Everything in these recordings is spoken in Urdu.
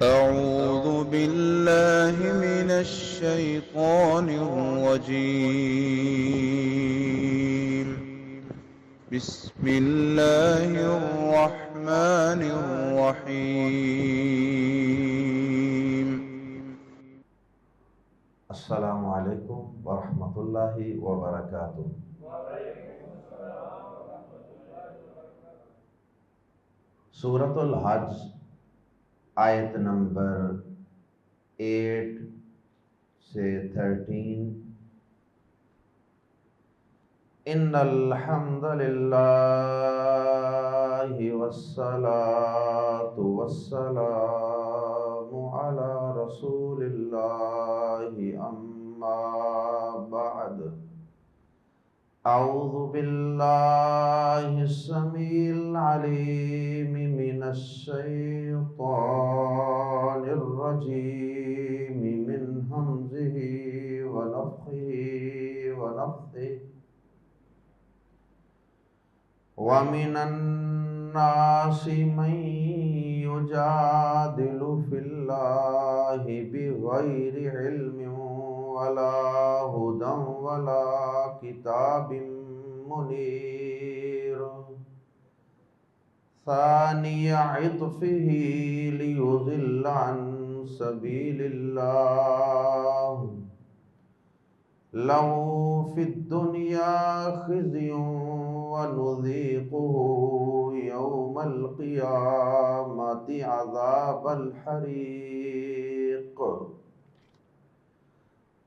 أعوذ بالله من الشيطان الرجيم. بسم الله الرحمن الرحيم. السلام علیکم ورحمۃ اللہ وبرکاتہ۔ سورۃ الحج آیت نمبر 8 سے 13۔ ان الحمد للہ والصلاة والسلام علی رسول اللہ اما بعد۔ اعوذ باللہ السمیع العلیم من الشیطان الرجیم من ہمزہ ونفخہ ونفثہ۔ وَمِنَ النَّاسِ مَن يُجَادِلُ فِي اللَّهِ بِغَيْرِ عِلْمٍ وَلَا هُدًى وَلَا كِتَابٍ مُنِيرٍ ثَانِيَ عِطْفِهِ لِيُضِلَّ عَن سَبِيلِ اللَّهِ لَهُ فِي الدُّنْيَا خِزْيٌ وَنُذِيقُهُ يَوْمَ الْقِيَامَةِ عَذَابَ الْحَرِيقِ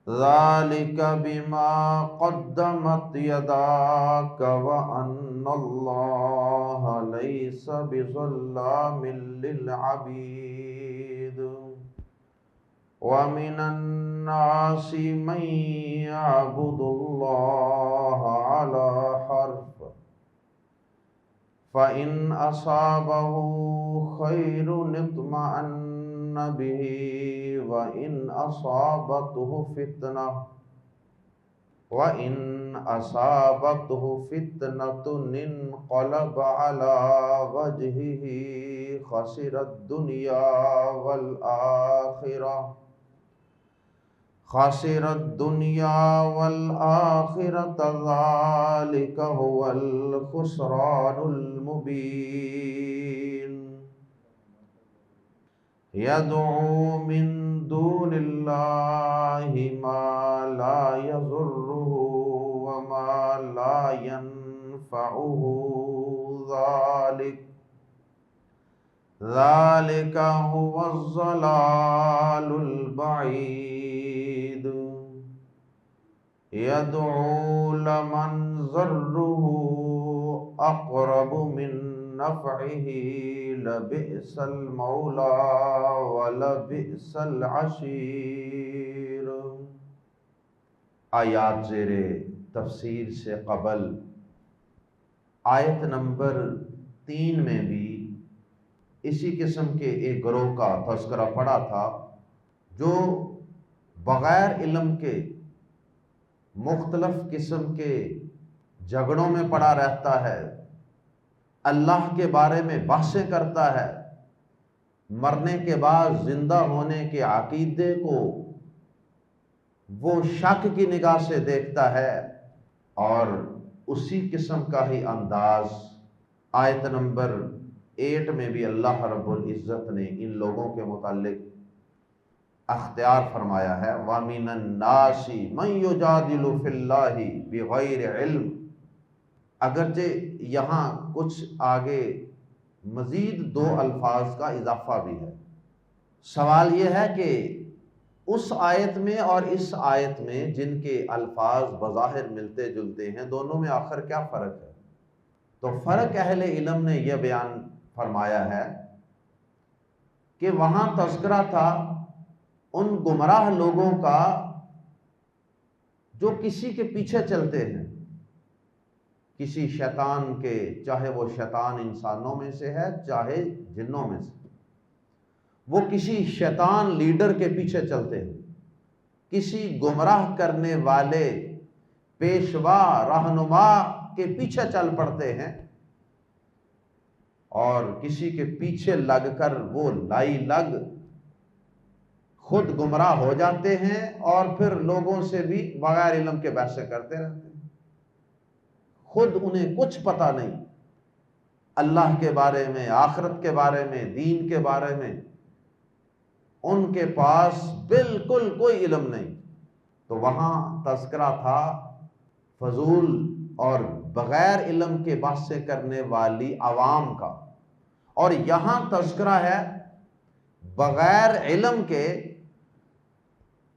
ذَلِكَ بِمَا قَدَّمَتْ يَدَاكَ وَأَنَّ اللَّهَ لَيْسَ بِظَلَّامٍ لِلْعَبِيدِ۔ وَمِنَ النَّاسِ مَن يَعْبُدُ اللَّهَ عَلَى حَرْفٍ فَإِنْ أَصَابَهُ خَيْرٌ اطْمَأَنَّ بِهِ وَإِنْ أَصَابَتْهُ فِتْنَةٌ انقلب عَلَى وَجْهِهِ خَسِرَ الدُّنْيَا وَالْآخِرَةَ ذَلِكَ هُوَ الْخُسْرَانُ الْمُبِينُ۔ يَدْعُو مِن دُونِ اللَّهِ مَا لَا يَضُرُّهُ وَمَا لَا يَنفَعُهُ ذَلِكَ هُوَ الضَّلَالُ الْبَعِيدُ۔ يَدْعُو لَمَنْ ضَرُّهُ أَقْرَبُ مِن نَّفْعِهِ لَبِئْسَ الْمَوْلَىٰ وَلَبِئْسَ الْعَشِيرُ۔ آیات زیر تفسیر سے قبل آیت نمبر 3 میں بھی اسی قسم کے ایک گروہ کا تذکرہ پڑا تھا جو بغیر علم کے مختلف قسم کے جھگڑوں میں پڑا رہتا ہے، اللہ کے بارے میں بحثیں کرتا ہے، مرنے کے بعد زندہ ہونے کے عقیدے کو وہ شک کی نگاہ سے دیکھتا ہے، اور اسی قسم کا ہی انداز آیت نمبر 8 میں بھی اللہ رب العزت نے ان لوگوں کے متعلق اختیار فرمایا ہے۔ وَمِنَ النَّاسِ مَن يُجَادِلُ فِي اللَّهِ بِغَيْرِ عِلْمٍ۔ اگرچہ یہاں کچھ آگے مزید 2 الفاظ کا اضافہ بھی ہے۔ سوال یہ ہے کہ اس آیت میں اور اس آیت میں جن کے الفاظ بظاہر ملتے جلتے ہیں، دونوں میں آخر کیا فرق ہے؟ تو فرق اہل علم نے یہ بیان فرمایا ہے کہ وہاں تذکرہ تھا ان گمراہ لوگوں کا جو کسی کے پیچھے چلتے ہیں، کسی شیطان کے، چاہے وہ شیطان انسانوں میں سے ہے چاہے جنوں میں سے، وہ کسی شیطان لیڈر کے پیچھے چلتے ہیں، کسی گمراہ کرنے والے پیشوا رہنما کے پیچھے چل پڑتے ہیں، اور کسی کے پیچھے لگ کر وہ لائی لگ خود گمراہ ہو جاتے ہیں اور پھر لوگوں سے بھی بغیر علم کے بحثیں کرتے رہتے ہیں. خود انہیں کچھ پتہ نہیں اللہ کے بارے میں، آخرت کے بارے میں، دین کے بارے میں، ان کے پاس بالکل کوئی علم نہیں. تو وہاں تذکرہ تھا فضول اور بغیر علم کے بحثیں کرنے والی عوام کا، اور یہاں تذکرہ ہے بغیر علم کے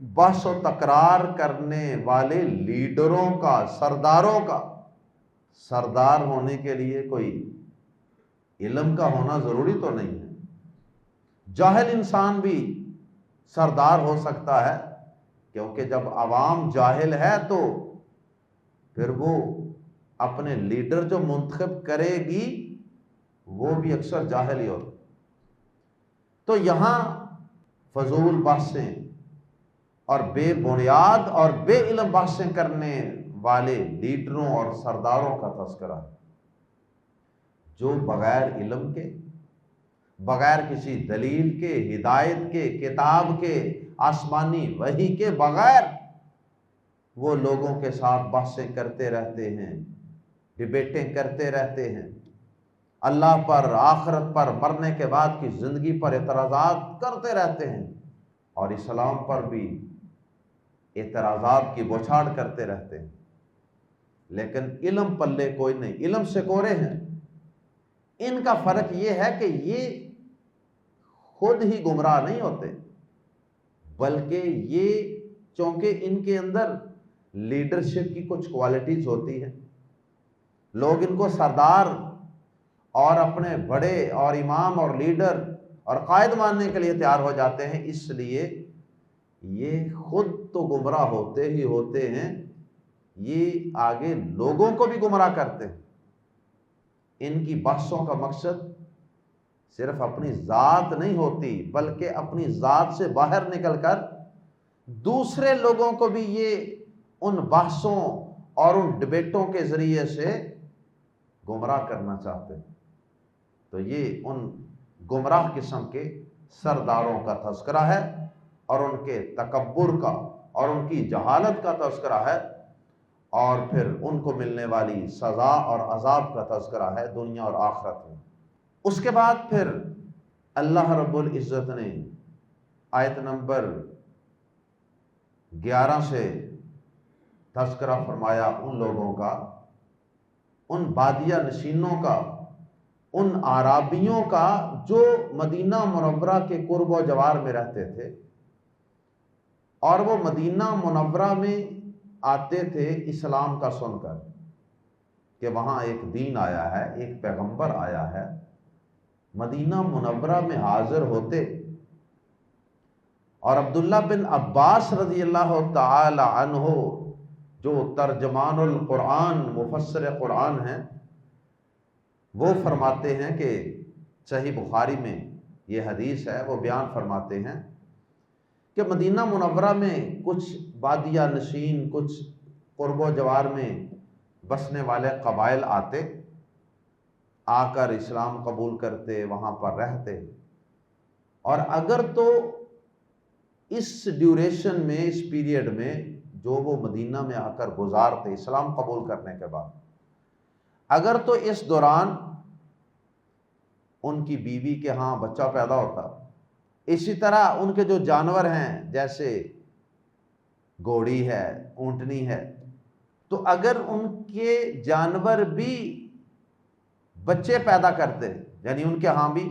بحث و تکرار کرنے والے لیڈروں کا، سرداروں کا. سردار ہونے کے لیے کوئی علم کا ہونا ضروری تو نہیں ہے. جاہل انسان بھی سردار ہو سکتا ہے، کیونکہ جب عوام جاہل ہے تو پھر وہ اپنے لیڈر جو منتخب کرے گی وہ بھی اکثر جاہل ہی ہوتا. تو یہاں فضول بحثیں اور بے بنیاد اور بے علم بحثیں کرنے والے لیڈروں اور سرداروں کا تذکرہ ہے، جو بغیر علم کے، بغیر کسی دلیل کے، ہدایت کے، کتاب کے، آسمانی وحی کے بغیر وہ لوگوں کے ساتھ بحثیں کرتے رہتے ہیں، ڈبیٹیں کرتے رہتے ہیں، اللہ پر، آخرت پر، مرنے کے بعد کی زندگی پر اعتراضات کرتے رہتے ہیں، اور اسلام پر بھی اعتراضات کی بوچھاڑ کرتے رہتے ہیں. لیکن علم پلے کوئی نہیں، علم سے کورے ہیں. ان کا فرق یہ ہے کہ یہ خود ہی گمراہ نہیں ہوتے، بلکہ یہ چونکہ ان کے اندر لیڈرشپ کی کچھ کوالٹیز ہوتی ہیں، لوگ ان کو سردار اور اپنے بڑے اور امام اور لیڈر اور قائد ماننے کے لیے تیار ہو جاتے ہیں، اس لیے یہ خود تو گمراہ ہوتے ہی ہوتے ہیں، یہ آگے لوگوں کو بھی گمراہ کرتے ہیں. ان کی بحثوں کا مقصد صرف اپنی ذات نہیں ہوتی، بلکہ اپنی ذات سے باہر نکل کر دوسرے لوگوں کو بھی یہ ان بحثوں اور ان ڈبیٹوں کے ذریعے سے گمراہ کرنا چاہتے ہیں. تو یہ ان گمراہ قسم کے سرداروں کا تذکرہ ہے، اور ان کے تکبر کا اور ان کی جہالت کا تذکرہ ہے، اور پھر ان کو ملنے والی سزا اور عذاب کا تذکرہ ہے دنیا اور آخرت میں. اس کے بعد پھر اللہ رب العزت نے آیت نمبر 11 سے تذکرہ فرمایا ان لوگوں کا، ان بادیہ نشینوں کا، ان اعرابیوں کا جو مدینہ منورہ کے قرب و جوار میں رہتے تھے، اور وہ مدینہ منورہ میں آتے تھے اسلام کا سن کر کہ وہاں ایک دین آیا ہے، ایک پیغمبر آیا ہے. مدینہ منورہ میں حاضر ہوتے، اور عبداللہ بن عباس رضی اللہ تعالی عنہ جو ترجمان القرآن، مفسر قرآن ہیں، وہ فرماتے ہیں کہ صحیح بخاری میں یہ حدیث ہے، وہ بیان فرماتے ہیں کہ مدینہ منورہ میں کچھ بادیہ نشین، کچھ قرب و جوار میں بسنے والے قبائل آتے، آ کر اسلام قبول کرتے، وہاں پر رہتے، اور اگر تو اس ڈیوریشن میں، اس پیریڈ میں جو وہ مدینہ میں آ کر گزارتے اسلام قبول کرنے کے بعد، اگر تو اس دوران ان کی بیوی کے ہاں بچہ پیدا ہوتا، اسی طرح ان کے جو جانور ہیں جیسے گھوڑی ہے، اونٹنی ہے، تو اگر ان کے جانور بھی بچے پیدا کرتے، یعنی ان کے ہاں بھی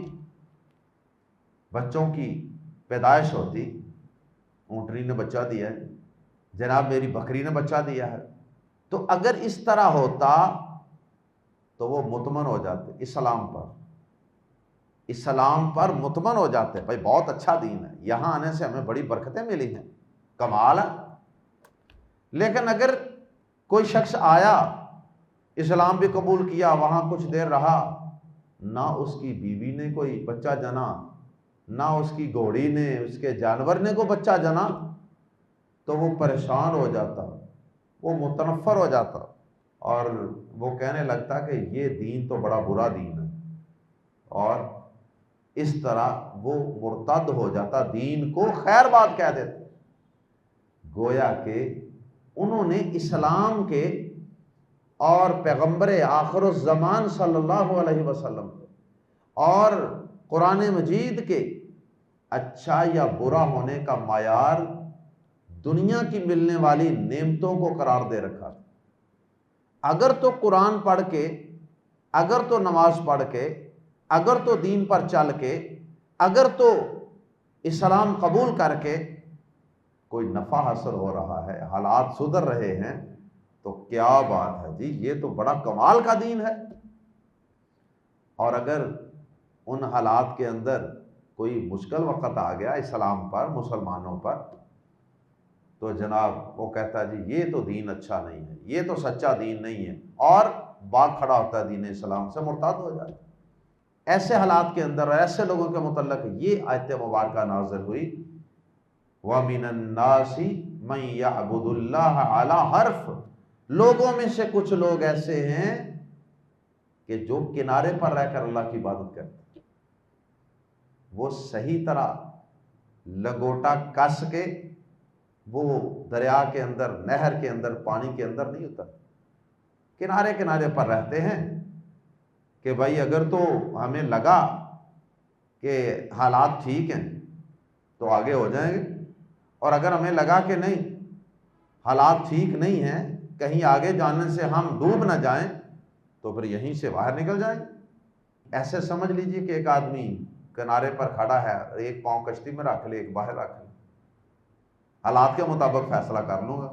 بچوں کی پیدائش ہوتی، اونٹنی نے بچہ دیا ہے، جناب میری بکری نے بچہ دیا ہے، تو اگر اس طرح ہوتا تو وہ مطمئن ہو جاتے اسلام پر، اسلام پر مطمئن ہو جاتے، بھائی بہت اچھا دین ہے، یہاں آنے سے ہمیں بڑی برکتیں ملی ہیں، کمال ہے. لیکن اگر کوئی شخص آیا، اسلام بھی قبول کیا، وہاں کچھ دیر رہا، نہ اس کی بیوی نے کوئی بچہ جنا، نہ اس کی گھوڑی نے، اس کے جانور نے کوئی بچہ جنا، تو وہ پریشان ہو جاتا، وہ متنفر ہو جاتا، اور وہ کہنے لگتا کہ یہ دین تو بڑا برا دین ہے، اور اس طرح وہ مرتد ہو جاتا، دین کو خیر بات کہہ دیتا۔ گویا کہ انہوں نے اسلام کے اور پیغمبر آخر الزمان صلی اللہ علیہ وسلم اور قرآن مجید کے اچھا یا برا ہونے کا معیار دنیا کی ملنے والی نعمتوں کو قرار دے رکھا۔ اگر تو قرآن پڑھ کے، اگر تو نماز پڑھ کے، اگر تو دین پر چل کے، اگر تو اسلام قبول کر کے کوئی نفع حاصل ہو رہا ہے، حالات سدھر رہے ہیں، تو کیا بات ہے جی، یہ تو بڑا کمال کا دین ہے۔ اور اگر ان حالات کے اندر کوئی مشکل وقت آ گیا اسلام پر، مسلمانوں پر، تو جناب وہ کہتا ہے جی یہ تو دین اچھا نہیں ہے، یہ تو سچا دین نہیں ہے، اور باغ کھڑا ہوتا ہے دین اسلام سے، مرتد ہو جاتا ہے۔ ایسے حالات کے اندر ایسے لوگوں کے متعلق یہ آیت مبارکہ نازل ہوئی، وَمِنَ النَّاسِ مَن يَعْبُدُ اللَّهَ عَلَى حَرْفٍ، لوگوں میں سے کچھ لوگ ایسے ہیں کہ جو کنارے پر رہ کر اللہ کی عبادت کرتے ہیں، وہ صحیح طرح لگوٹا کس کے وہ دریا کے اندر، نہر کے اندر، پانی کے اندر نہیں اترتے، کنارے کنارے پر رہتے ہیں کہ بھائی اگر تو ہمیں لگا کہ حالات ٹھیک ہیں تو آگے ہو جائیں گے، اور اگر ہمیں لگا کہ نہیں حالات ٹھیک نہیں ہیں، کہیں آگے جانے سے ہم ڈوب نہ جائیں، تو پھر یہیں سے باہر نکل جائیں۔ ایسے سمجھ لیجئے کہ ایک آدمی کنارے پر کھڑا ہے، ایک پاؤں کشتی میں رکھ لے، ایک باہر رکھ لے، حالات کے مطابق فیصلہ کر لوں گا۔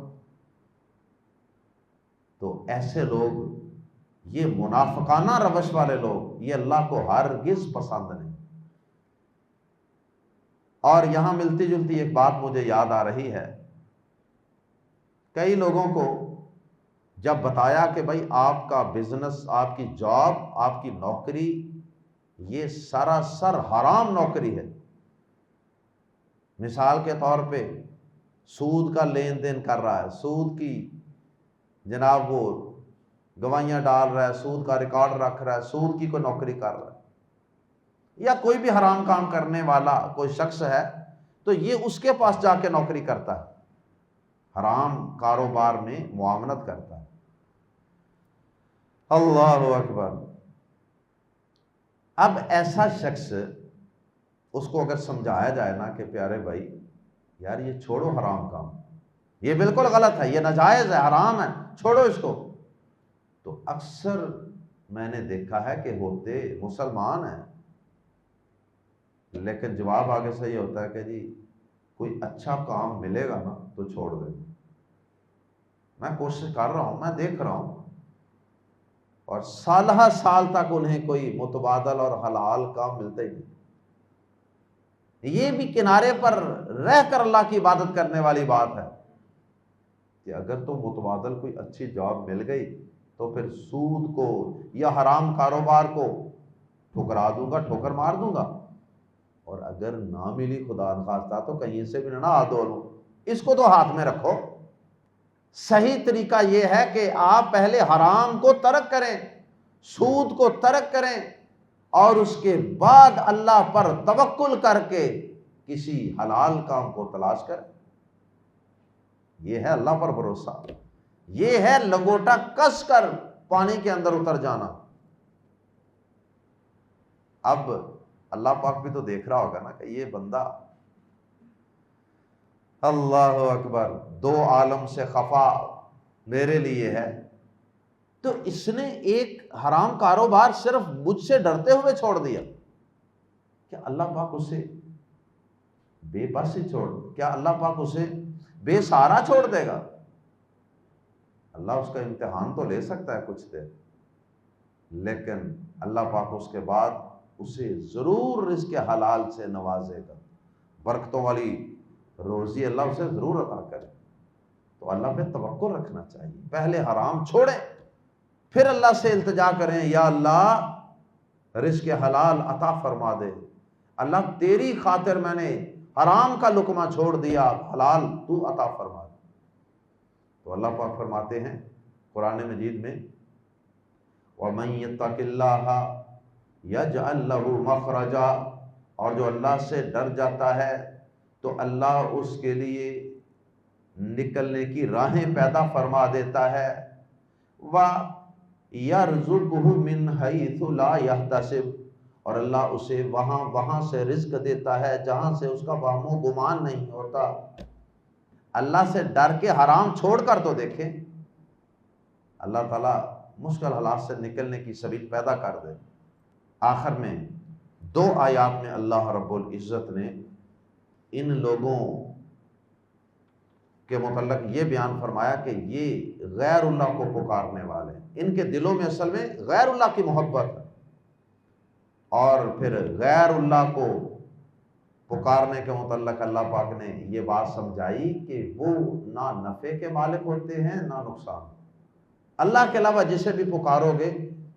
تو ایسے لوگ، یہ منافقانہ روش والے لوگ، یہ اللہ کو ہرگز پسند نہیں۔ اور یہاں ملتی جلتی ایک بات مجھے یاد آ رہی ہے، کئی لوگوں کو جب بتایا کہ بھائی آپ کا بزنس، آپ کی جاب، آپ کی نوکری یہ سراسر حرام نوکری ہے، مثال کے طور پہ سود کا لین دین کر رہا ہے، سود کی جناب وہ گواہیاں ڈال رہا ہے، سود کا ریکارڈ رکھ رہا ہے، سود کی کوئی نوکری کر رہا ہے، یا کوئی بھی حرام کام کرنے والا کوئی شخص ہے، تو یہ اس کے پاس جا کے نوکری کرتا ہے، حرام کاروبار میں معاونت کرتا ہے۔ اللہ اکبر۔ اب ایسا شخص، اس کو اگر سمجھایا جائے نا کہ پیارے بھائی یار یہ چھوڑو حرام کام، یہ بالکل غلط ہے، یہ ناجائز ہے، حرام ہے، چھوڑو اس کو، تو اکثر میں نے دیکھا ہے کہ ہوتے مسلمان ہیں، لیکن جواب آگے سے یہ ہوتا ہے کہ جی کوئی اچھا کام ملے گا نا تو چھوڑ دیں، میں کوشش کر رہا ہوں، میں دیکھ رہا ہوں، اور سالہ سال تک انہیں کوئی متبادل اور حلال کام ملتا ہی نہیں۔ یہ بھی کنارے پر رہ کر اللہ کی عبادت کرنے والی بات ہے کہ اگر تو متبادل کوئی اچھی جاب مل گئی تو پھر سود کو یا حرام کاروبار کو ٹھکرا دوں گا، ٹھوکر مار دوں گا، اور اگر نہ ملی خدا نخواستہ تو کہیں سے بھی نہ ہاتھ دھو لوں، اس کو تو ہاتھ میں رکھو۔ صحیح طریقہ یہ ہے کہ آپ پہلے حرام کو ترک کریں، سود کو ترک کریں، اور اس کے بعد اللہ پر توکل کر کے کسی حلال کام کو تلاش کریں۔ یہ ہے اللہ پر بھروسہ، یہ ہے لنگوٹا کس کر پانی کے اندر اتر جانا۔ اب اللہ پاک بھی تو دیکھ رہا ہوگا نا کہ یہ بندہ اللہ اکبر دو عالم سے خفا میرے لیے ہے، تو اس نے ایک حرام کاروبار صرف مجھ سے ڈرتے ہوئے چھوڑ دیا، کیا اللہ پاک اسے بے بس ہی چھوڑ، کیا اللہ پاک اسے بے سہارا چھوڑ دے گا؟ اللہ اس کا امتحان تو لے سکتا ہے کچھ دیر، لیکن اللہ پاک اس کے بعد اسے ضرور رزق حلال سے نوازے گا، برکتوں والی روزی اللہ اسے ضرور عطا کرے۔ تو اللہ پہ توکل رکھنا چاہیے، پہلے حرام چھوڑیں، پھر اللہ سے التجا کریں، یا اللہ رزق حلال عطا فرما دے، اللہ تیری خاطر میں نے حرام کا لقمہ چھوڑ دیا، حلال تو عطا فرما دے۔ تو اللہ پاک فرماتے ہیں قرآن مجید میں، وَمَن يَتَّقِ اللَّهَ يَجْعَل لَّهُ مَخْرَجًا، اور جو اللہ سے ڈر جاتا ہے تو اللہ اس کے لیے نکلنے کی راہیں پیدا فرما دیتا ہے. وَيَرْزُقْهُ مِنْ حَيْثُ لَا يَحْتَسِبُ، اور اللہ اسے وہاں سے رزق دیتا ہے جہاں سے اس کا وہم و گمان نہیں ہوتا. اللہ سے ڈر کے حرام چھوڑ کر تو دیکھیں، اللہ تعالیٰ مشکل حالات سے نکلنے کی سبیل پیدا کر دے. آخر میں 2 آیات میں اللہ رب العزت نے ان لوگوں کے متعلق یہ بیان فرمایا کہ یہ غیر اللہ کو پکارنے والے ہیں، ان کے دلوں میں اصل میں غیر اللہ کی محبت ہے. اور پھر غیر اللہ کو پکارنے کے متعلق اللہ پاک نے یہ بات سمجھائی کہ وہ نہ نفع کے مالک ہوتے ہیں نہ نقصان. اللہ کے علاوہ جسے بھی پکارو گے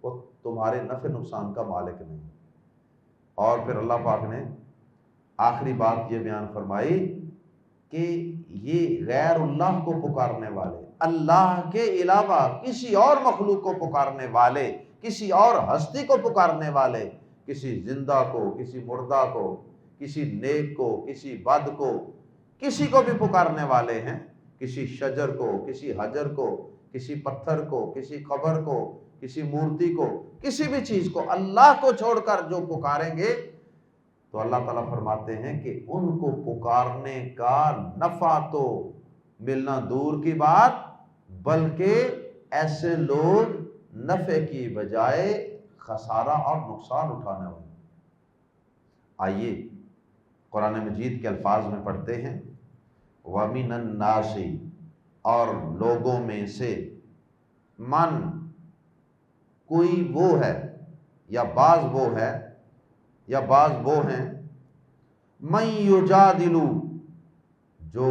وہ تمہارے نفع نقصان کا مالک نہیں. اور پھر اللہ پاک نے آخری بات یہ بیان فرمائی کہ یہ غیر اللہ کو پکارنے والے، اللہ کے علاوہ کسی اور مخلوق کو پکارنے والے، کسی اور ہستی کو پکارنے والے، کسی زندہ کو، کسی مردہ کو، کسی نیک کو، کسی بد کو، کسی کو بھی پکارنے والے ہیں. کسی شجر کو، کسی حجر کو، کسی پتھر کو، کسی قبر کو، کسی مورتی کو، کسی بھی چیز کو اللہ کو چھوڑ کر جو پکاریں گے تو اللہ تعالیٰ فرماتے ہیں کہ ان کو پکارنے کا نفع تو ملنا دور کی بات، بلکہ ایسے لوگ نفع کی بجائے خسارہ اور نقصان اٹھانے والے. آئیے قرآن مجید کے الفاظ میں پڑھتے ہیں. وَمِنَ النَّاسِ، اور لوگوں میں سے، من کوئی وہ ہے یا بعض وہ ہے یا بعض وہ ہیں، من یجادل جو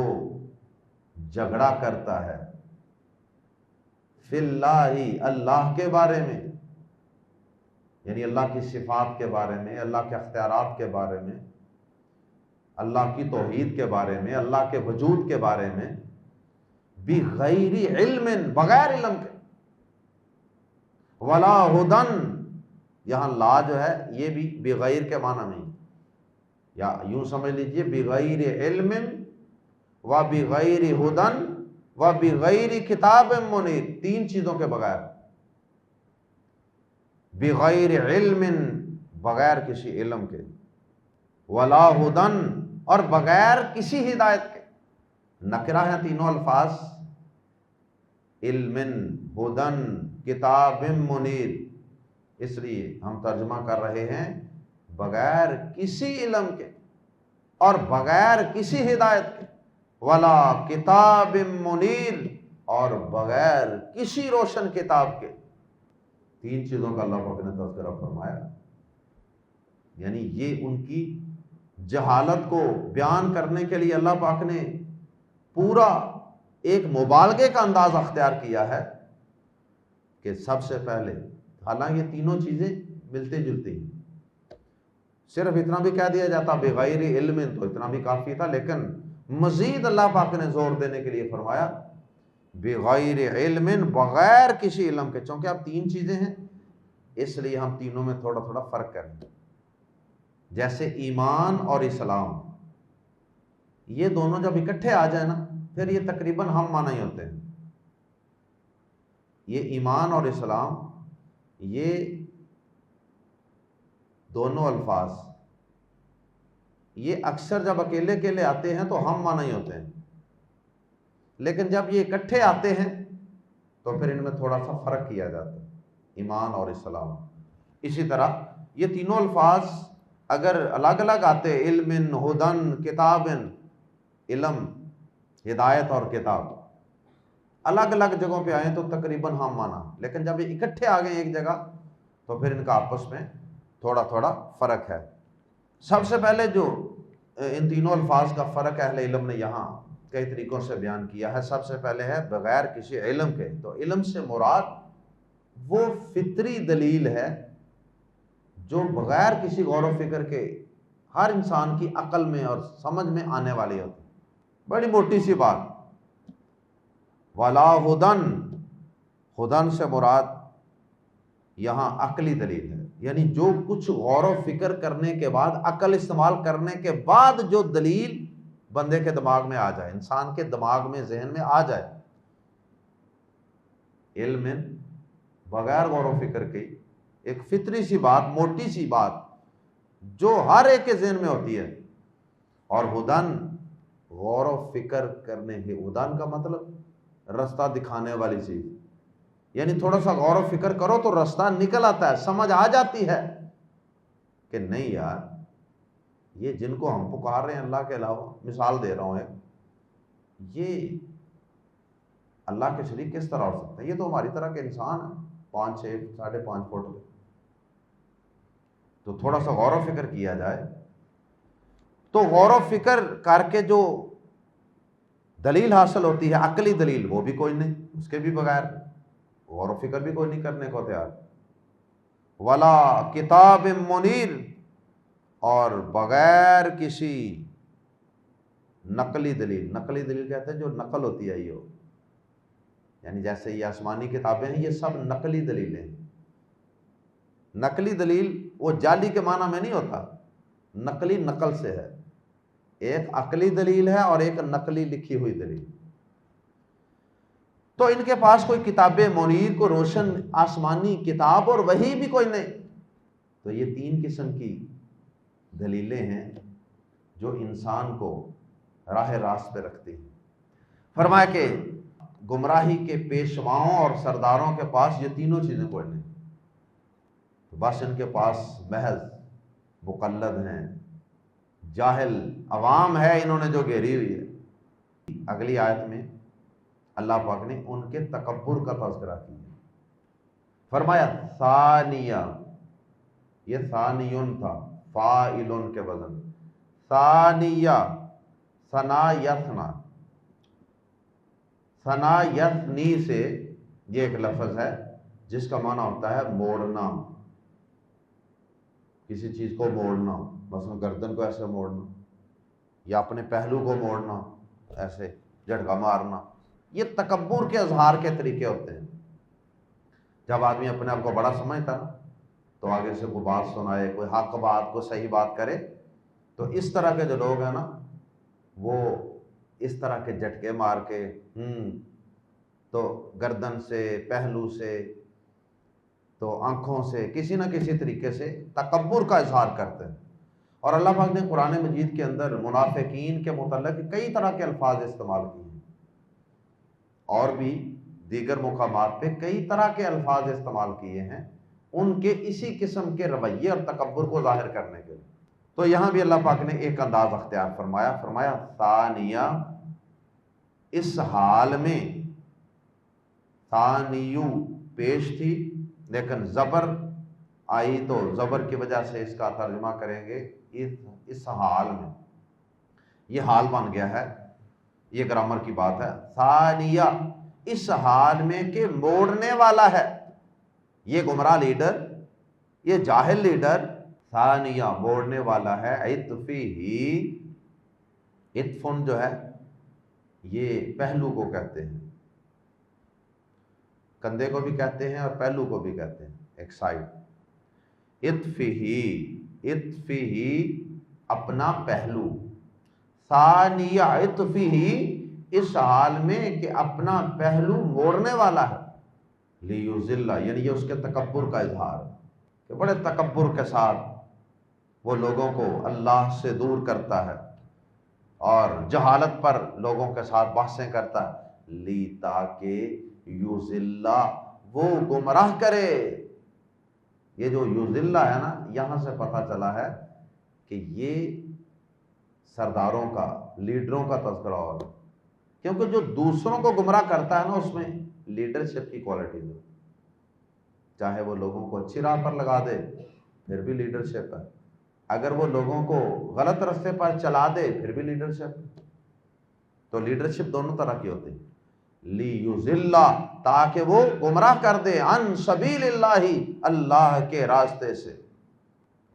جھگڑا کرتا ہے، فی اللہ اللہ کے بارے میں، یعنی اللہ کی صفات کے بارے میں، اللہ کے اختیارات کے بارے میں، اللہ کی توحید کے بارے میں، اللہ کے وجود کے بارے میں، بغیر علم بغیر علم کے، ولا ہدن، یہاں لا جو ہے یہ بھی بغیر کے معنی میں، یا یوں سمجھ لیجئے بغیر علم و بغیر ہدن و بغیر کتاب منیر، 3 چیزوں کے بغیر. بغیر علم بغیر کسی علم کے، ولا ہدن اور بغیر کسی ہدایت کے. نکرہ ہیں تینوں الفاظ، علم، ہدن، کتاب منیر، اس لیے ہم ترجمہ کر رہے ہیں بغیر کسی علم کے اور بغیر کسی ہدایت کے، ولا کتاب منیر، اور بغیر کسی روشن کتاب کے. 3 چیزوں کا اللہ پاک نے تذکرہ فرمایا. یعنی یہ ان کی جہالت کو بیان کرنے کے لیے اللہ پاک نے پورا ایک مبالغے کا انداز اختیار کیا ہے کہ سب سے پہلے، حالانکہ یہ تینوں چیزیں ملتی جلتی ہیں، صرف اتنا بھی کہہ دیا جاتا بغیر علم تو اتنا بھی کافی تھا، لیکن مزید اللہ پاک نے زور دینے کے لیے فرمایا بغیر علم، بغیر کسی علم کے. چونکہ اب 3 چیزیں ہیں اس لیے ہم تینوں میں تھوڑا تھوڑا فرق کریں. جیسے ایمان اور اسلام، یہ دونوں جب اکٹھے آ جائیں نا پھر یہ تقریباً ہم معنی ہی ہوتے ہیں. یہ ایمان اور اسلام، یہ دونوں الفاظ یہ اکثر جب اکیلے اکیلے آتے ہیں تو ہم معنی ہی ہوتے ہیں، لیکن جب یہ اکٹھے آتے ہیں تو پھر ان میں تھوڑا سا فرق کیا جاتا ہے، ایمان اور اسلام. اسی طرح یہ تینوں الفاظ اگر الگ الگ آتے، علم، ہدن، کتاب، علم، ہدایت اور کتاب، الگ الگ جگہوں پہ آئیں تو تقریباً ہم مانا، لیکن جب یہ اکٹھے آ گئے ایک جگہ تو پھر ان کا آپس میں تھوڑا تھوڑا فرق ہے. سب سے پہلے جو ان تینوں الفاظ کا فرق اہل علم نے یہاں کئی طریقوں سے بیان کیا ہے. سب سے پہلے ہے بغیر کسی علم کے. تو علم سے مراد وہ فطری دلیل ہے جو بغیر کسی غور و فکر کے ہر انسان کی عقل میں اور سمجھ میں آنے والی ہوتی. بڑی موٹی سی بات. ولا ہدن، ہدن سے مراد یہاں عقلی دلیل ہے. یعنی جو کچھ غور و فکر کرنے کے بعد، عقل استعمال کرنے کے بعد جو دلیل بندے کے دماغ میں آ جائے، انسان کے دماغ میں، ذہن میں آ جائے، علم بغیر غور و فکر کے ایک فطری سی بات، موٹی سی بات جو ہر ایک کے ذہن میں ہوتی ہے، اور ہدن غور و فکر کرنے کی، ہدن کا مطلب رستہ دکھانے والی چیز، یعنی تھوڑا سا غور و فکر کرو تو رستہ نکل آتا ہے، سمجھ آ جاتی ہے کہ نہیں یار، یہ جن کو ہم پکار رہے ہیں اللہ کے علاوہ، مثال دے رہا ہوں، یہ اللہ کے شریک کس طرح ہو سکتے ہیں؟ یہ تو ہماری طرح کے انسان ہیں، 5 6 5.5 فٹ کے۔ تو تھوڑا سا غور و فکر کیا جائے تو غور و فکر کر کے جو دلیل حاصل ہوتی ہے، عقلی دلیل، وہ بھی کوئی نہیں، اس کے بھی بغیر غور و فکر بھی کوئی نہیں کرنے کو تیار۔ ولا کتاب منیر، اور بغیر کسی نقلی دلیل، نقلی دلیل کہتے ہیں جو نقل ہوتی ہے، یہ یعنی جیسے یہ آسمانی کتابیں ہیں، یہ سب نقلی دلیلیں ہیں۔ نقلی دلیل وہ جعلی کے معنی میں نہیں ہوتا، نقلی نقل سے ہے، ایک عقلی دلیل ہے اور ایک نقلی لکھی ہوئی دلیل۔ تو ان کے پاس کوئی کتاب منیر، کو روشن آسمانی کتاب اور وحی بھی کوئی نہیں۔ تو یہ 3 قسم کی دلیلیں ہیں جو انسان کو راہ راست پہ رکھتی ہیں۔ فرمایا کہ گمراہی کے پیشواؤں اور سرداروں کے پاس یہ تینوں چیزیں کوئی نہیں، تو بس ان کے پاس محض مقلد ہیں، جاہل عوام ہے، انہوں نے جو گھیری ہوئی ہے۔ اگلی آیت میں اللہ پاک نے ان کے تکبر کا تذکرہ کیا، فرمایا ثانیہ، یہ ثانیون تھا، فاعلن کے وزن، ثانیہ، ثنا یثنا، ثنا یثنی سے یہ ایک لفظ ہے جس کا معنی ہوتا ہے موڑنا، کسی چیز کو موڑنا، مثلا گردن کو ایسے موڑنا، یا اپنے پہلو کو موڑنا، ایسے جھٹکا مارنا، یہ تکبر کے اظہار کے طریقے ہوتے ہیں۔ جب آدمی اپنے آپ کو بڑا سمجھتا نا، تو آگے سے کوئی بات سنائے، کوئی حق بات، کوئی صحیح بات کرے، تو اس طرح کے جو لوگ ہیں نا، وہ اس طرح کے جھٹکے مار کے تو گردن سے، پہلو سے، تو آنکھوں سے، کسی نہ کسی طریقے سے تکبر کا اظہار کرتے ہیں۔ اور اللہ پاک نے قرآن مجید کے اندر منافقین کے متعلق کئی طرح کے الفاظ استعمال کیے ہیں، اور بھی دیگر مقامات پہ کئی طرح کے الفاظ استعمال کیے ہیں ان کے اسی قسم کے رویے اور تکبر کو ظاہر کرنے کے لیے۔ تو یہاں بھی اللہ پاک نے ایک انداز اختیار فرمایا، فرمایا ثانیہ، اس حال میں، ثانیو پیش تھی لیکن زبر آئی تو زبر کی وجہ سے اس کا ترجمہ کریں گے اس حال میں، یہ حال بن گیا ہے، یہ گرامر کی بات ہے۔ ثانیہ، اس حال میں کہ موڑنے والا ہے یہ گمراہ لیڈر، یہ جاہل لیڈر، ثانیہ موڑنے والا ہے، عطفہ، عطفن جو ہے یہ پہلو کو کہتے ہیں، کندھے کو بھی کہتے ہیں اور پہلو کو بھی کہتے ہیں، ایک سائڈ، عطفہ، عطفہ اپنا پہلو، ثانیہ عطفہ، اس حال میں کہ اپنا پہلو موڑنے والا ہے، لیذل، یعنی یہ اس کے تکبر کا اظہار ہے کہ بڑے تکبر کے ساتھ وہ لوگوں کو اللہ سے دور کرتا ہے اور جہالت پر لوگوں کے ساتھ بحثیں کرتا ہے، لی تاکہ یذل، وہ گمراہ کرے۔ یہ جو یذل ہے نا، یہاں سے پتہ چلا ہے کہ یہ سرداروں کا، لیڈروں کا تذکرہ ہو رہا ہے، کیونکہ جو دوسروں کو گمراہ کرتا ہے نا، اس میں لیڈرشپ کی کوالٹیز ہے، چاہے وہ لوگوں کو اچھی راہ پر لگا دے پھر بھی لیڈرشپ ہے، اگر وہ لوگوں کو غلط راستے پر چلا دے پھر بھی لیڈرشپ۔ تو لیڈرشپ دونوں طرح کی ہوتی ہے، لیذل، تاکہ وہ گمراہ کر دے، عن سبیل اللہ، اللہ کے راستے سے،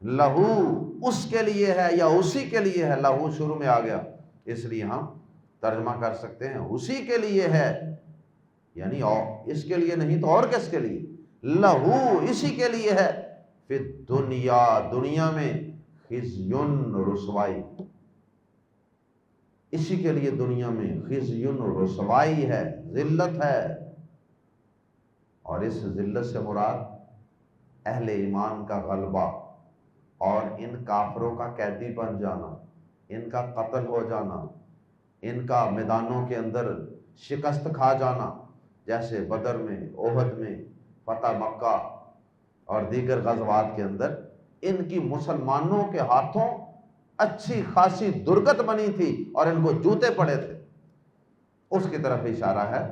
لہو، اس کے لیے ہے یا اسی کے لیے ہے، لہو شروع میں آ گیا اس لیے ہم ترجمہ کر سکتے ہیں اسی کے لیے ہے، یعنی اور اس کے لیے نہیں تو اور کس کے لیے، لہو، اسی کے لیے ہے، فی الدنیا، دنیا میں، خزیٌ، رسوائی، اسی کے لیے دنیا میں خزیٌ، رسوائی ہے، ذلت ہے۔ اور اس ذلت سے مراد اہل ایمان کا غلبہ اور ان کافروں کا قیدی بن جانا، ان کا قتل ہو جانا، ان کا میدانوں کے اندر شکست کھا جانا، جیسے بدر میں، احد میں، فتح مکہ اور دیگر غزوات کے اندر ان کی مسلمانوں کے ہاتھوں اچھی خاصی درگت بنی تھی اور ان کو جوتے پڑے تھے، اس کی طرف اشارہ ہے۔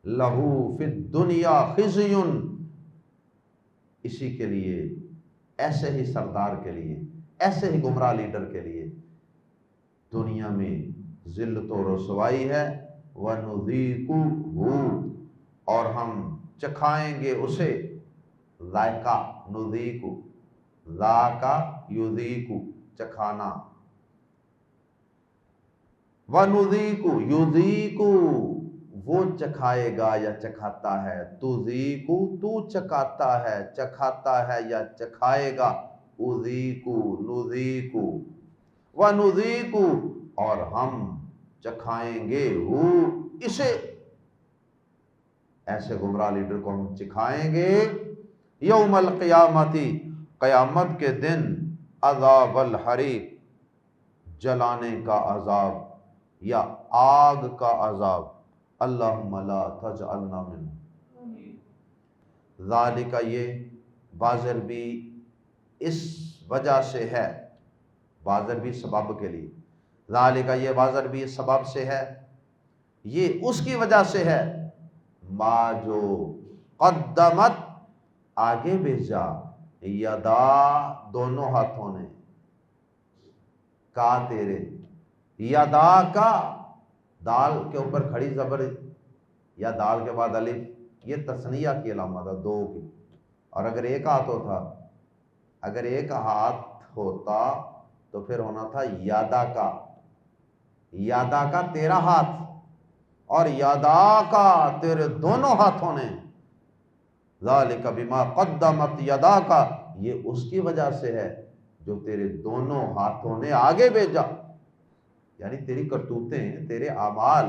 لہو فی الدنیا خزی، اسی کے لیے، ایسے ہی سردار کے لیے، ایسے ہی گمراہ لیڈر کے لیے دنیا میں ذلت و رسوائی ہے۔ وَنُذِيقُهُ، اور ہم چکھائیں گے اسے، ذائقہ، نذیق، ذاقہ یذیق، چکھانا، وَنُذِيقُ، یذیق، وہ چکھائے گا یا چکھاتا ہے، تذیق، تو چکھاتا ہے، چکھاتا ہے یا چکھائے گا، اذیق، نذیق، وَنُذِيقُ، اور ہم چکھائیں گے، وہ، اسے، ایسے گمراہ لیڈر کو ہم چکھائیں گے، یوم القیامتی، قیامت کے دن، عذاب الحریق، جلانے کا عذاب یا آگ کا عذاب، اللہم لا تجعلنا منہ۔ ذالک، یہ بازر بھی اس وجہ سے ہے، بازر بھی سبب کے لیے، ذالک، یہ بازر بھی اس سبب سے ہے، یہ اس کی وجہ سے ہے، ما جو قدمت، آگے بھیجا، یدا، دونوں ہاتھوں نے، کا تیرے، یدا کا، دال کے اوپر کھڑی زبر یا دال کے بعد الف، یہ تثنیہ کی علامت ہے، دو کی، اور اگر ایک ہاتھ ہوتا، اگر ایک ہاتھ ہوتا تو پھر ہونا تھا یادا کا، یادا کا تیرا ہاتھ، اور یادا کا تیرے دونوں ہاتھوں نے، ذالک بما قدمت یدا کا، یہ اس کی وجہ سے ہے جو تیرے دونوں ہاتھوں نے آگے بھیجا، یعنی تیری کرتوتیں، تیرے اعمال،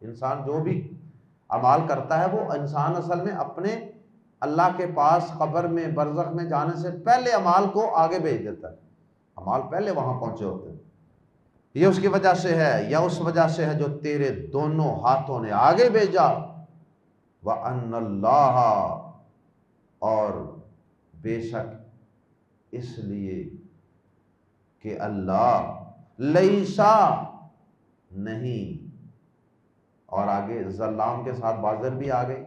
انسان جو بھی اعمال کرتا ہے وہ انسان اصل میں اپنے اللہ کے پاس قبر میں، برزخ میں جانے سے پہلے اعمال کو آگے بھیج دیتا ہے، اعمال پہلے وہاں پہنچے ہوتے ہیں، یہ اس کی وجہ سے ہے، یا اس وجہ سے ہے جو تیرے دونوں ہاتھوں نے آگے بھیجا، وَأَنَّ اللَّهَ، اور بے شک اس لیے کہ اللہ، لیسا، نہیں، اور آگے ظلام کے ساتھ بازر بھی آ گئی،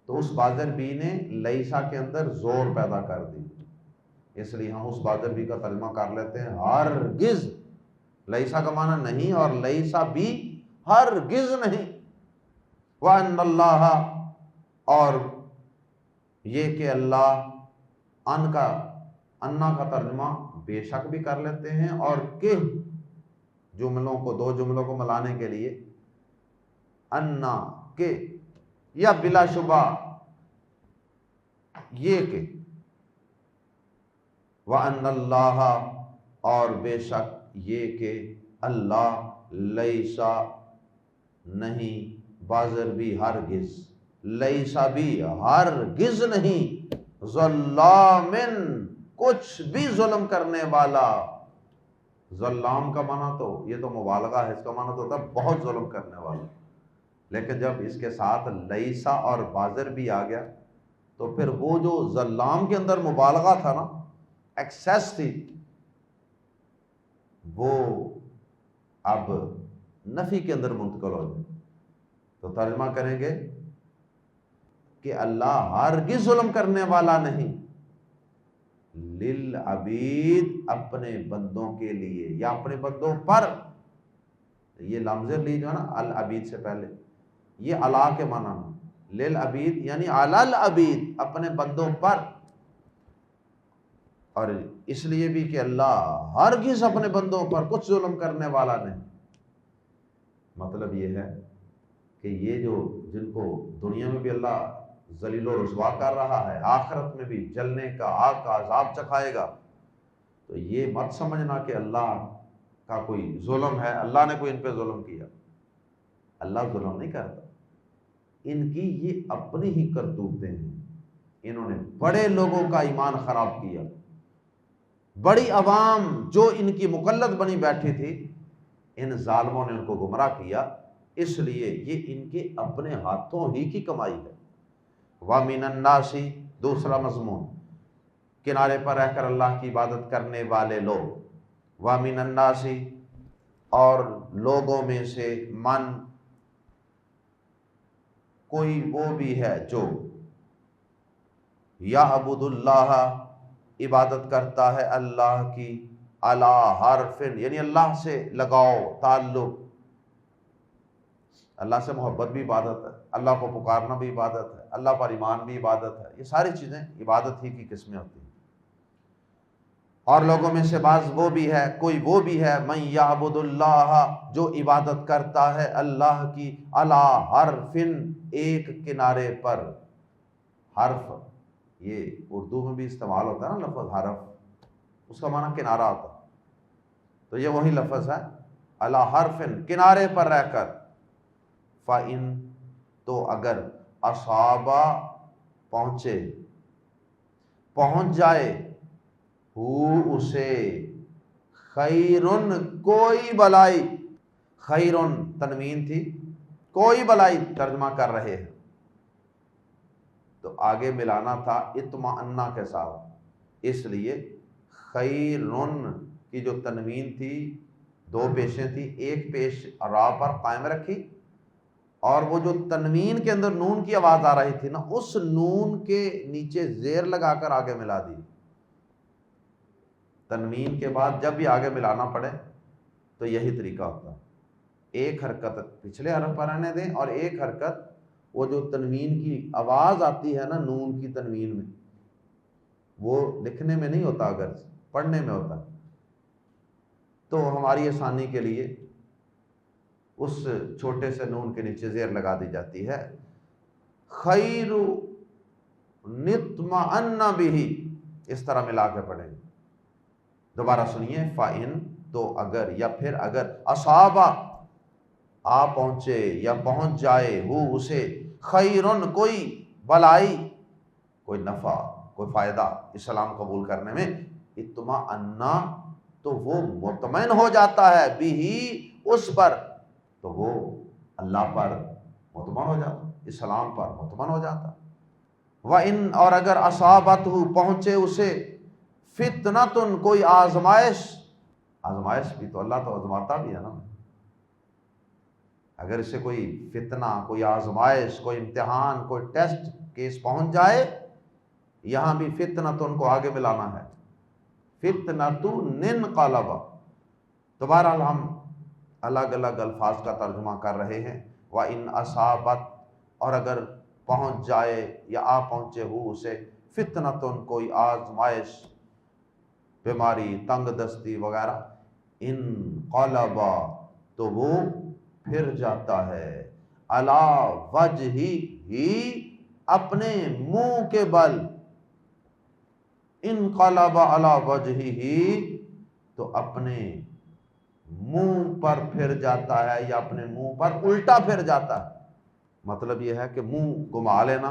تو اس بازر بھی نے لیسا کے اندر زور پیدا کر دی، اس لیے ہم اس بازر بھی کا ترجمہ کر لیتے ہیں ہرگز، لیسا کا معنی نہیں، اور لیسا بھی ہرگز نہیں، وَأَنَّ اللَّهَ، اور یہ کہ اللہ، ان کا، انا کا ترجمہ بے شک بھی کر لیتے ہیں، اور کہ جملوں کو، دو جملوں کو ملانے کے لیے انا کہ، یا بلا شبہ یہ کہ، وَأَنَّ اللَّهَ، اور بے شک یہ کہ اللہ، لیسا، نہیں، بازر بھی ہرگز، لیسا بھی ہرگز نہیں، ظلامن، کچھ بھی ظلم کرنے والا، ظلام کا معنی تو، یہ تو مبالغہ ہے، اس کا معنی تو ہوتا ہے بہت ظلم کرنے والا، لیکن جب اس کے ساتھ لیسا اور بازر بھی آ گیا تو پھر وہ جو ظلام کے اندر مبالغہ تھا نا، ایکسیس تھی، وہ اب نفی کے اندر منتقل ہو جائے، تو ترجمہ کریں گے کہ اللہ ہرگز ظلم کرنے والا نہیں، للعبید، اپنے بندوں کے لیے، یا اپنے بندوں پر، یہ لمز لی جو ہے نا العبید سے پہلے، یہ علا کے معنی میں، للعبید یعنی علی العبید، اپنے بندوں پر، اور اس لیے بھی کہ اللہ ہرگز اپنے بندوں پر کچھ ظلم کرنے والا نہیں، مطلب یہ ہے کہ یہ جو، جن کو دنیا میں بھی اللہ ذلیل و رسوا کر رہا ہے، آخرت میں بھی جلنے کا، آگ کا عذاب چکھائے گا۔ تو یہ مت سمجھنا کہ اللہ کا کوئی ظلم ہے، اللہ نے کوئی ان پہ ظلم کیا۔ اللہ ظلم نہیں کرتا، ان کی یہ اپنی ہی کرتوتیں ہیں۔ انہوں نے بڑے لوگوں کا ایمان خراب کیا، بڑی عوام جو ان کی مقلد بنی بیٹھی تھی، ان ظالموں نے ان کو گمراہ کیا، اس لیے یہ ان کے اپنے ہاتھوں ہی کی کمائی ہے۔ وَمِنَ النَّاسِ، دوسرا مضمون، کنارے پر رہ کر اللہ کی عبادت کرنے والے لوگ۔ وَمِنَ النَّاسِ، اور لوگوں میں سے، من، کوئی وہ بھی ہے جو یعبد اللہ، عبادت کرتا ہے اللہ کی، علی حرف، یعنی اللہ سے لگاؤ، تعلق، اللہ سے محبت بھی عبادت ہے، اللہ کو پکارنا بھی عبادت ہے، اللہ پر ایمان بھی عبادت ہے، یہ ساری چیزیں عبادت ہی کی قسمیں ہوتی ہیں۔ اور لوگوں میں سے بعض وہ بھی ہے، کوئی وہ بھی ہے، من یعبد اللہ، جو عبادت کرتا ہے اللہ کی، علی حرف، ایک کنارے پر۔ حرف یہ اردو میں بھی استعمال ہوتا ہے نا لفظ حرف، اس کا معنی کنارہ ہوتا ہے، تو یہ وہی لفظ ہے، علی حرف، کنارے پر رہ کر۔ فَإِن، تو اگر، اصابہ، پہنچ جائے، ہو، اسے، خیرن، کوئی بلائی، خیرن تنوین تھی، کوئی بلائی ترجمہ کر رہے ہیں، تو آگے ملانا تھا اطمئنہ کے ساتھ، اس لیے خیرن کی جو تنوین تھی، دو پیشیں تھی، ایک پیش را پر قائم رکھی، اور وہ جو تنوین کے اندر نون کی آواز آ رہی تھی نا، اس نون کے نیچے زیر لگا کر آگے ملا دی۔ تنوین کے بعد جب بھی آگے ملانا پڑے تو یہی طریقہ ہوتا ہے، ایک حرکت پچھلے حرف پر رہنے دیں، اور ایک حرکت وہ جو تنوین کی آواز آتی ہے نا نون کی تنوین میں، وہ لکھنے میں نہیں ہوتا، اگر پڑھنے میں ہوتا، تو ہماری آسانی کے لیے اس چھوٹے سے نون کے نیچے زیر لگا دی جاتی ہے۔ خیر نطمئن بہ، اس طرح ملا کے پڑھیں۔ دوبارہ سنیے، فَإِن، تو اگر، یا پھر اگر، اصابہ، آ پہنچے یا پہنچ جائے، ہو، اسے، خیرن، کوئی بلائی، کوئی نفع، کوئی فائدہ اسلام قبول کرنے میں، اطمئن، تو وہ مطمئن ہو جاتا ہے، بھی، اس پر، تو وہ اللہ پر مطمئن ہو جاتا، اسلام پر مطمئن ہو جاتا۔ وَإِن، اور اگر، اصابتہ، پہنچے اسے، فتنۃ، کوئی آزمائش، آزمائش بھی تو اللہ تو آزماتا بھی ہے نا، اگر اسے کوئی فتنہ، کوئی آزمائش، کوئی امتحان، کوئی ٹیسٹ کیس پہنچ جائے، یہاں بھی فتنۃ کو آگے ملانا ہے، فتنۃ انقلب۔ تو بہرحال ہم الگ الگ الفاظ کا ترجمہ کر رہے ہیں۔ وَإِنْ أَصَابَتْ، اور اگر پہنچ جائے یا آ پہنچے ہو اسے، فتنۃ، کوئی آزمائش، بیماری، تنگ دستی وغیرہ، انقلب، تو وہ پھر جاتا ہے، علی وجہہ، اپنے منہ کے بل، انقلب علی وجہہ، تو اپنے منہ پر پھر جاتا ہے، یا اپنے منہ پر الٹا پھر جاتا ہے۔ مطلب یہ ہے کہ منہ گھما لینا،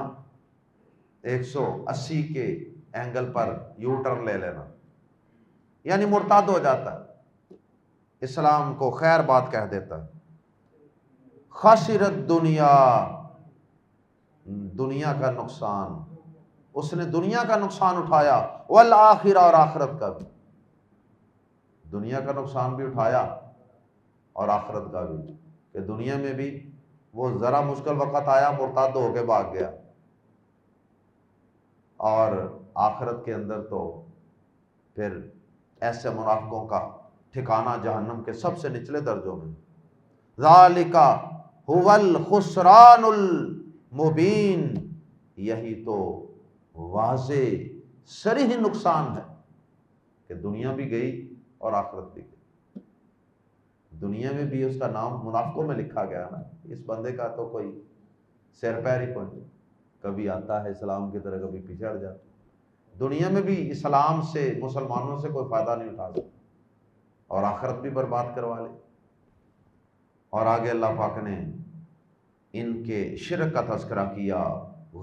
180 کے اینگل پر یو ٹرن لے لینا، یعنی مرتد ہو جاتا ہے، اسلام کو خیر بات کہہ دیتا ہے۔ خسرت دنیا، دنیا کا نقصان، اس نے دنیا کا نقصان اٹھایا، والآخرہ، اور آخرت کا بھی، دنیا کا نقصان بھی اٹھایا اور آخرت کا بھی، کہ دنیا میں بھی وہ ذرا مشکل وقت آیا، مرتد ہو کے بھاگ گیا، اور آخرت کے اندر تو پھر ایسے منافقوں کا ٹھکانہ جہنم کے سب سے نچلے درجوں میں۔ ذالک هو الخسران المبین، یہی تو واضح صریح نقصان ہے، کہ دنیا بھی گئی اور آخرت بھی گئی۔ دنیا میں بھی اس کا نام منافقوں میں لکھا گیا نا، اس بندے کا تو کوئی سیر پیر ہی کوئی نہیں، کبھی آتا ہے اسلام کی طرح، کبھی پیچھے ہٹ جاتا ہے۔ دنیا میں بھی اسلام سے، مسلمانوں سے کوئی فائدہ نہیں اٹھا سکتا، اور آخرت بھی برباد کروا لے۔ اور آگے اللہ پاک نے ان کے شرک کا تذکرہ کیا،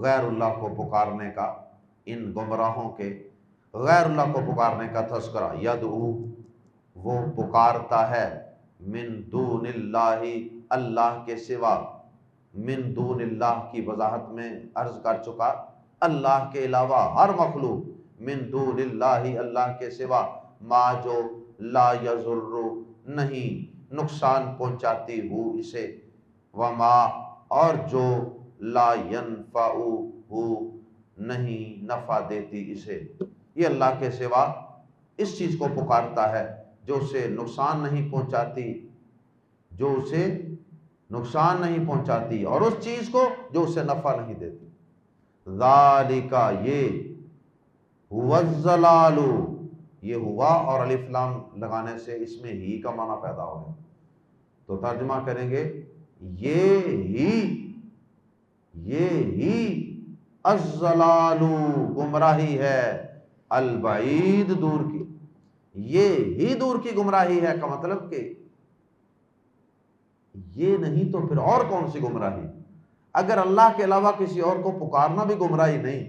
غیر اللہ کو پکارنے کا، ان گمراہوں کے غیر اللہ کو پکارنے کا تذکرہ۔ یدعو، وہ پکارتا ہے، من دون اللہ، اللہ کے سوا۔ من دون اللہ کی وضاحت میں عرض کر چکا، اللہ کے علاوہ ہر مخلوق، من دون اللہ، اللہ کے سوا، ما جو لا یضر، نہیں نقصان پہنچاتی ہو اسے، وما، اور جو لا ینفع ہو، نہیں نفع دیتی اسے۔ یہ اللہ کے سوا اس چیز کو پکارتا ہے جو اسے نقصان نہیں پہنچاتی، جو اسے نقصان نہیں پہنچاتی، اور اس چیز کو جو اسے نفع نہیں دیتی۔ ذالک، یہ، ہوا الضلال، یہ ہوا اور الف لام لگانے سے اس میں ہی کا معنی پیدا ہو گیا، تو ترجمہ کریں گے یہ ہی الضلال، گمراہی ہے، البعید، دور کی، یہ ہی دور کی گمراہی ہے، کا مطلب کہ یہ نہیں تو پھر اور کون سی گمراہی؟ اگر اللہ کے علاوہ کسی اور کو پکارنا بھی گمراہی نہیں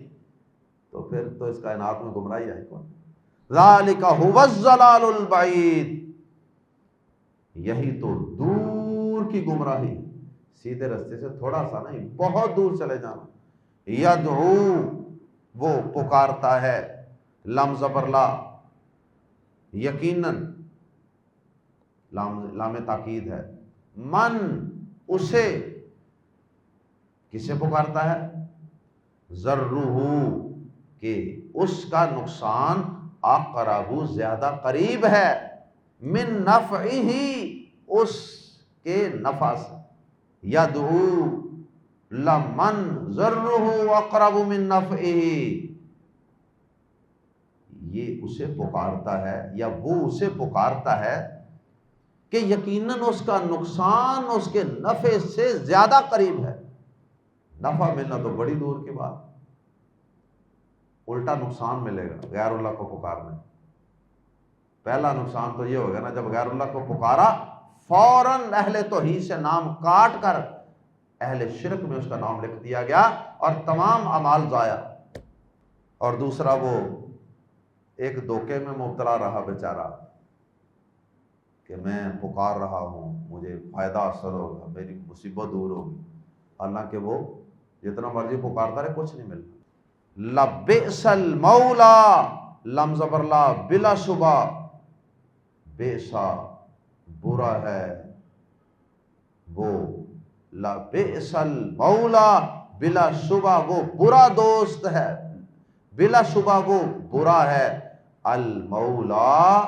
تو پھر تو اس کائنات میں گمراہی آئی کون؟ ذالک هو الضلال البعید، یہی تو دور کی گمراہی، سیدھے رستے سے تھوڑا سا نہیں، بہت دور چلے جانا۔ یدعو، وہ پکارتا ہے، لام زبر لا، یقیناً، لام تاکید ہے، من، اسے، کسے پکارتا ہے؟ ضرہ، کہ اس کا نقصان، اقرب، زیادہ قریب ہے، من نفعہ، اس کے نفع سے۔ یدعو لمن ضرہ اقرب من نفعہ، یہ اسے پکارتا ہے یا وہ اسے پکارتا ہے کہ یقیناً اس کا نقصان اس کے نفع سے زیادہ قریب ہے۔ نفع ملنا تو بڑی دور کی بات، الٹا نقصان ملے گا غیر اللہ کو پکارنے۔ پہلا نقصان تو یہ ہوگا نا، جب غیر اللہ کو پکارا فوراً اہل توحید سے نام کاٹ کر اہل شرک میں اس کا نام لکھ دیا گیا اور تمام اعمال ضائع۔ اور دوسرا، وہ ایک دھوکے میں مبتلا رہا بیچارہ کہ میں پکار رہا ہوں، مجھے فائدہ حاصل ہوگا، میری مصیبت دور ہوگی، حالانکہ وہ جتنا مرضی پکارتا رہے کچھ نہیں ملتا۔ لبئس المولا، لم زبر لا، بلا شبہ، بئسا، برا ہے وہ، لبئس المولا، بلا شبہ وہ برا دوست ہے، بلا شبہ وہ برا ہے، المولا،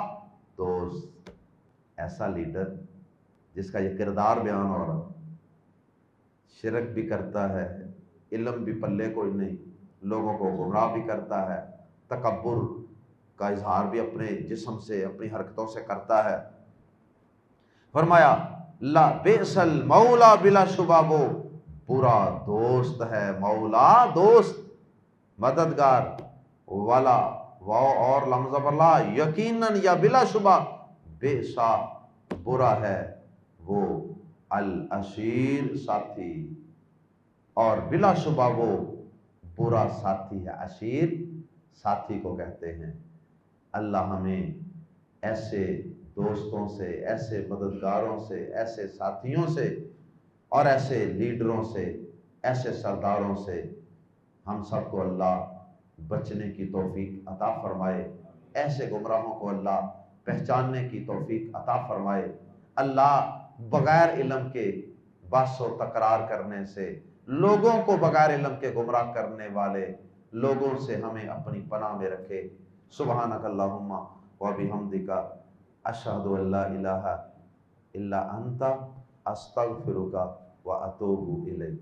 دوست، ایسا لیڈر جس کا یہ کردار بیان ہو رہا، شرک بھی کرتا ہے، علم بھی پلے کوئی نہیں، لوگوں کو گمراہ بھی کرتا ہے، تکبر کا اظہار بھی اپنے جسم سے، اپنی حرکتوں سے کرتا ہے۔ فرمایا لا بئس المولا، بلا شبہ وہ برا دوست ہے، مولا دوست، مددگار، والا، واو اور لام زبر لا، یقیناً یا بلا شبہ، بئسا، برا ہے وہ، العشیر، ساتھی، اور بلا شبہ وہ برا ساتھی ہے۔ عشیر ساتھی کو کہتے ہیں۔ اللہ ہمیں ایسے دوستوں سے، ایسے مددگاروں سے، ایسے ساتھیوں سے اور ایسے لیڈروں سے، ایسے سرداروں سے ہم سب کو اللہ بچنے کی توفیق عطا فرمائے، ایسے گمراہوں کو اللہ پہچاننے کی توفیق عطا فرمائے۔ اللہ بغیر علم کے بحث و تکرار کرنے سے، لوگوں کو بغیر علم کے گمراہ کرنے والے لوگوں سے ہمیں اپنی پناہ میں رکھے۔ سبحانک اللہم و بحمدک، اشہد ان لا الہ الا انت، استغفرک و اتوب الیک۔